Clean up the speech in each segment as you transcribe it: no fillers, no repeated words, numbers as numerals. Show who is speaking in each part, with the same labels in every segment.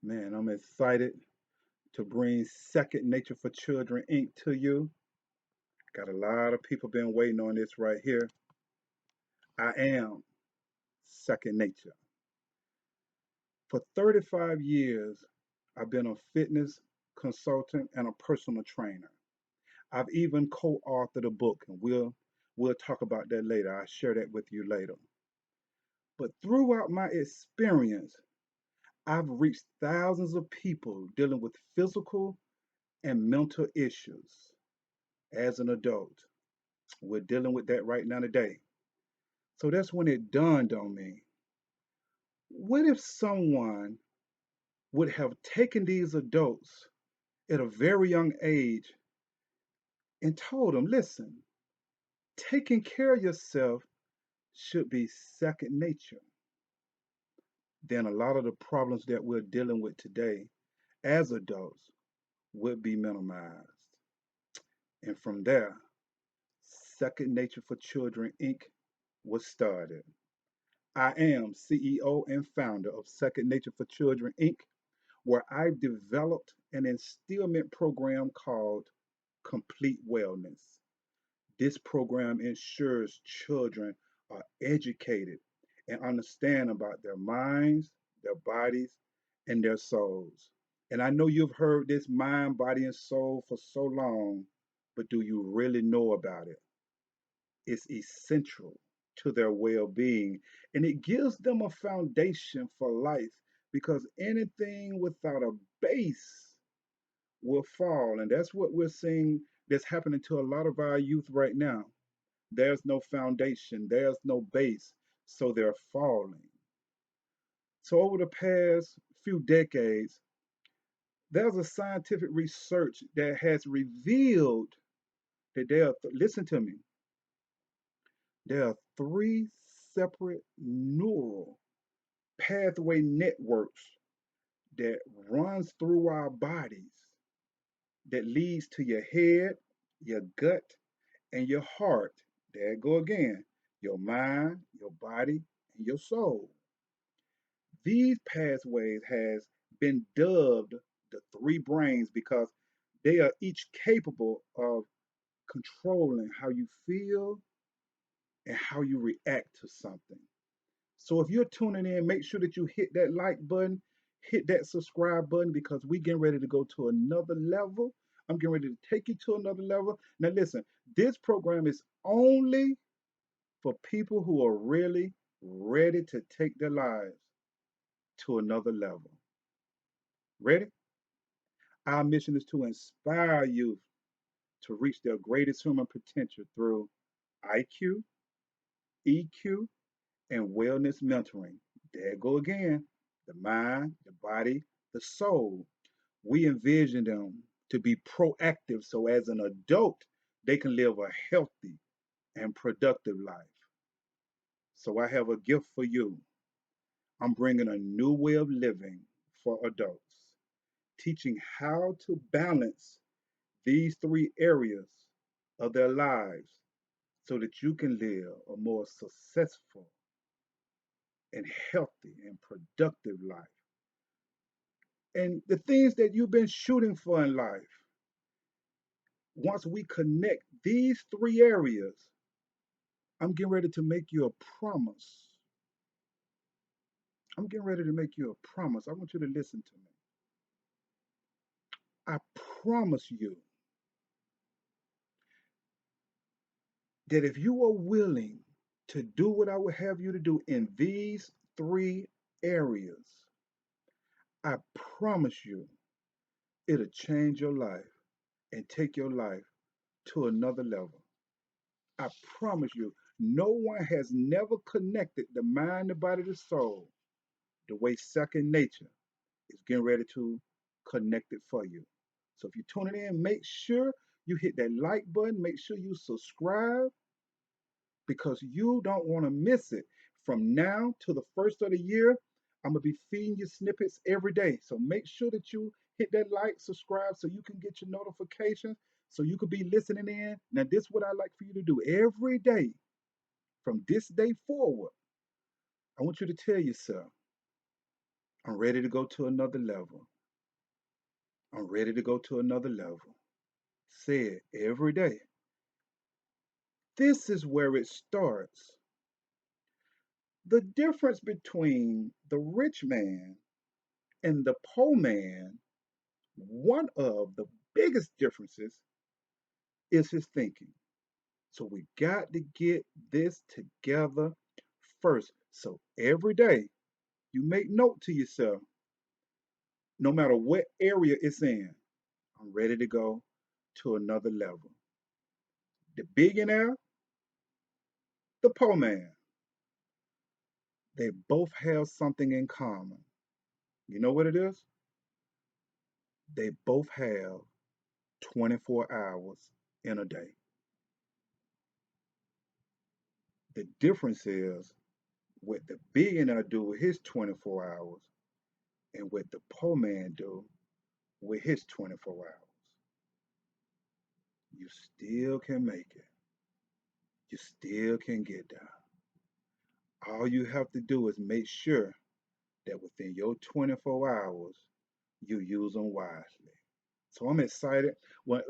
Speaker 1: Man, I'm excited to bring Second Nature for Children Inc. to you. Got a lot of people been waiting on this right here. I am Second Nature. For 35 years, I've been a fitness consultant and a personal trainer. I've even co-authored a book, and we'll talk about that later. I'll share that with you later. But throughout my experience, I've reached thousands of people dealing with physical and mental issues as an adult. We're dealing with that right now today. So that's when it dawned on me. What if someone would have taken these adults at a very young age and told them, listen, taking care of yourself should be second nature? Then a lot of the problems that we're dealing with today as adults would be minimized. And from there, Second Nature for Children Inc. was started. I am CEO and founder of Second Nature for Children Inc., where I've developed an instillment program called Complete Wellness. This program ensures children are educated and understand about their minds, their bodies, and their souls. And I know you've heard this mind, body, and soul for so long, but do you really know about it? It's essential to their well being and it gives them a foundation for life because anything without a base will fall. And that's what we're seeing that's happening to a lot of our youth right now. There's no foundation, there's no base, so they're falling. So, over the past few decades, there's a scientific research that has revealed that listen to me, there are three separate neural pathway networks that runs through our bodies that leads to your head, your gut, and your heart. There it go again. Your mind, your body, and your soul. These pathways has been dubbed the three brains because they are each capable of controlling how you feel and how you react to something. So if you're tuning in, make sure that you hit that like button, hit that subscribe button because we getting ready to go to another level. I'm getting ready to take you to another level. Now listen, this program is only for people who are really ready to take their lives to another level. Ready? Our mission is to inspire youth to reach their greatest human potential through IQ, EQ, and wellness mentoring. There go again. The mind, the body, the soul. We envision them to be proactive so as an adult, they can live a healthy and productive life. So I have a gift for you. I'm bringing a new way of living for adults, teaching how to balance these three areas of their lives so that you can live a more successful and healthy and productive life. And the things that you've been shooting for in life, once we connect these three areas, I'm getting ready to make you a promise. I'm getting ready to make you a promise. I want you to listen to me. I promise you that if you are willing to do what I would have you to do in these three areas, I promise you it'll change your life and take your life to another level. I promise you, no one has never connected the mind, the body, the soul the way second nature is getting ready to connect it for you. So if you're tuning in, make sure you hit that like button, make sure you subscribe because you don't want to miss it. From now to the first of the year, I'm going to be feeding you snippets every day. So make sure that you hit that like, subscribe so you can get your notifications, so you could be listening in. Now, this is what I like for you to do every day from this day forward. I want you to tell yourself, I'm ready to go to another level. I'm ready to go to another level. Say it every day. This is where it starts. The difference between the rich man and the poor man, one of the biggest differences is his thinking. So we got to get this together first. So every day you make note to yourself, no matter what area it's in, I'm ready to go to another level. The billionaire, the poor man, they both have something in common. You know what it is? They both have 24 hours in a day. The difference is what the billionaire do with his 24 hours and what the poor man do with his 24 hours. You still can make it. You still can get there. All you have to do is make sure that within your 24 hours, you use them wisely. So I'm excited. When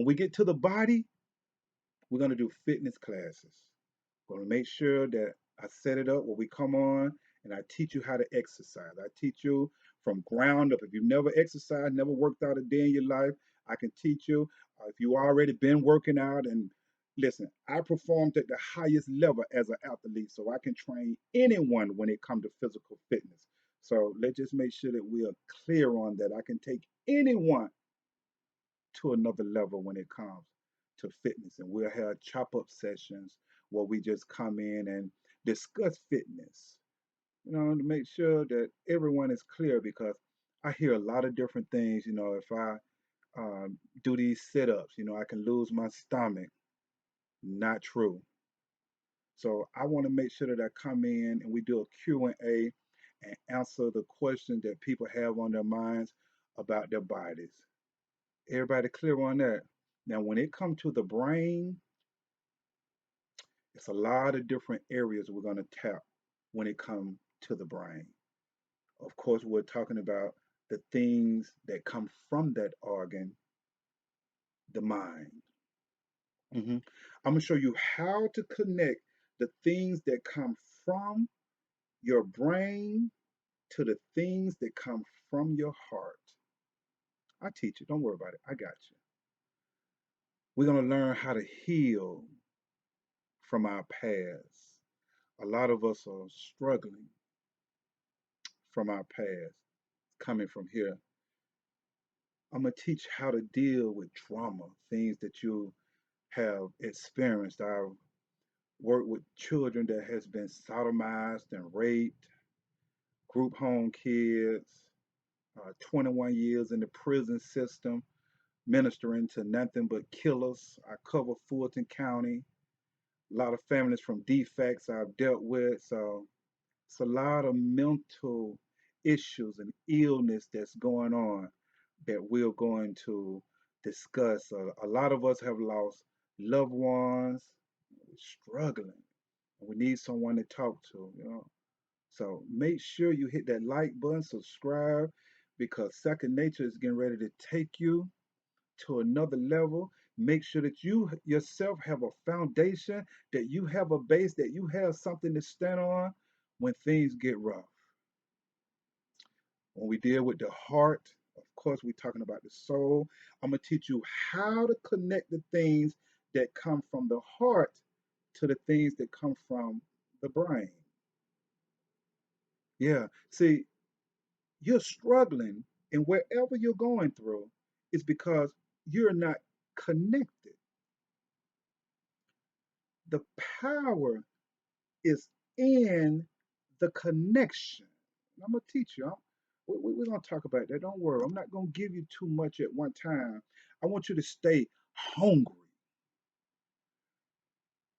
Speaker 1: we get to the body, we're gonna do fitness classes. We're gonna make sure that I set it up where we come on and I teach you how to exercise. I teach you from ground up. If you've never exercised, never worked out a day in your life, I can teach you. If you already been working out and listen, I performed at the highest level as an athlete, so I can train anyone when it comes to physical fitness. So let's just make sure that we are clear on that. I can take anyone to another level when it comes to fitness. And we'll have chop up sessions where we just come in and discuss fitness, to make sure that everyone is clear because I hear a lot of different things. If I do these sit ups, I can lose my stomach. Not true. So I want to make sure that I come in and we do a Q&A and answer the questions that people have on their minds about their bodies. Everybody clear on that? Now, when it comes to the brain, it's a lot of different areas we're going to tap when it comes to the brain. Of course, we're talking about the things that come from that organ, the mind. I'm going to show you how to connect the things that come from your brain to the things that come from your heart. I teach you. Don't worry about it. I got you. We're going to learn how to heal from our past. A lot of us are struggling from our past, coming from here. I'm going to teach how to deal with trauma, things that you have experienced. I've worked with children that has been sodomized and raped, group home kids, 21 years in the prison system, ministering to nothing but killers. I cover Fulton County. A lot of families from defects I've dealt with. So it's a lot of mental issues and illness that's going on that we're going to discuss. A lot of us have lost loved ones. We're struggling. We need someone to talk to. So make sure you hit that like button, subscribe, because Second Nature is getting ready to take you to another level. Make sure that you yourself have a foundation, that you have a base, that you have something to stand on when things get rough. When we deal with the heart, of course, we're talking about the soul. I'm going to teach you how to connect the things that come from the heart to the things that come from the brain. Yeah. See, you're struggling, and wherever you're going through is because you're not connected. The power is in the connection. I'm going to teach you. We're going to talk about that. Don't worry. I'm not going to give you too much at one time. I want you to stay hungry.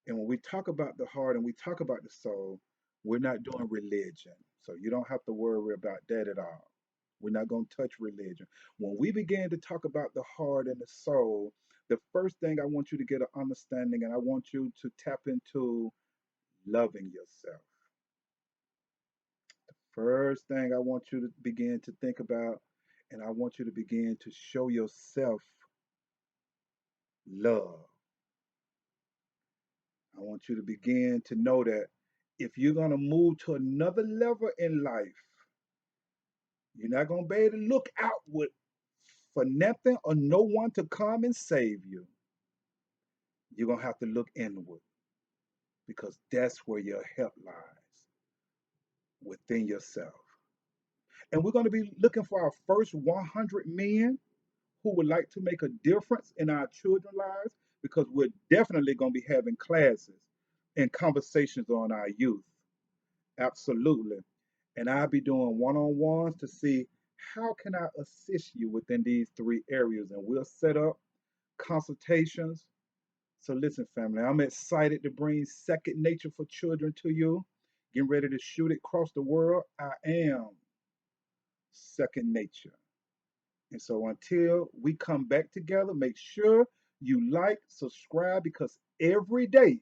Speaker 1: And when we talk about the heart and we talk about the soul, we're not doing religion. So you don't have to worry about that at all. We're not going to touch religion. When we begin to talk about the heart and the soul, the first thing I want you to get an understanding and I want you to tap into loving yourself. First thing I want you to begin to think about, and I want you to begin to show yourself love. I want you to begin to know that if you're going to move to another level in life, you're not going to be able to look outward for nothing or no one to come and save you. You're going to have to look inward because that's where your help lies, within yourself. And we're going to be looking for our first 100 men who would like to make a difference in our children's lives because we're definitely going to be having classes and conversations on our youth. Absolutely. And I'll be doing one-on-ones to see how can I assist you within these three areas. And we'll set up consultations. So listen, family, I'm excited to bring second nature for children to you. Getting ready to shoot it across the world. I am second nature. And so until we come back together, make sure you like, subscribe, because every day,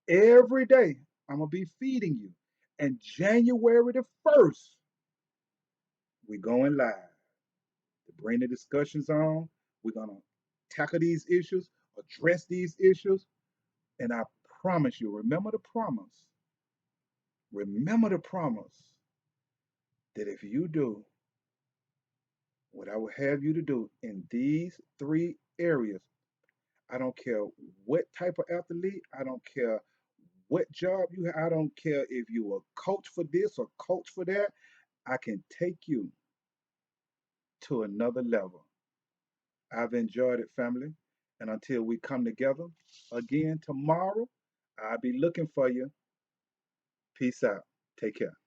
Speaker 1: I'm going to be feeding you. And January the 1st, we're going live to bring the discussions on. We're going to tackle these issues, address these issues. And I promise you, remember the promise that if you do what I will have you to do in these three areas, I don't care what type of athlete, I don't care what job you have, I don't care if you're a coach for this or coach for that, I can take you to another level. I've enjoyed it, family. And until we come together again tomorrow, I'll be looking for you. Peace out. Take care.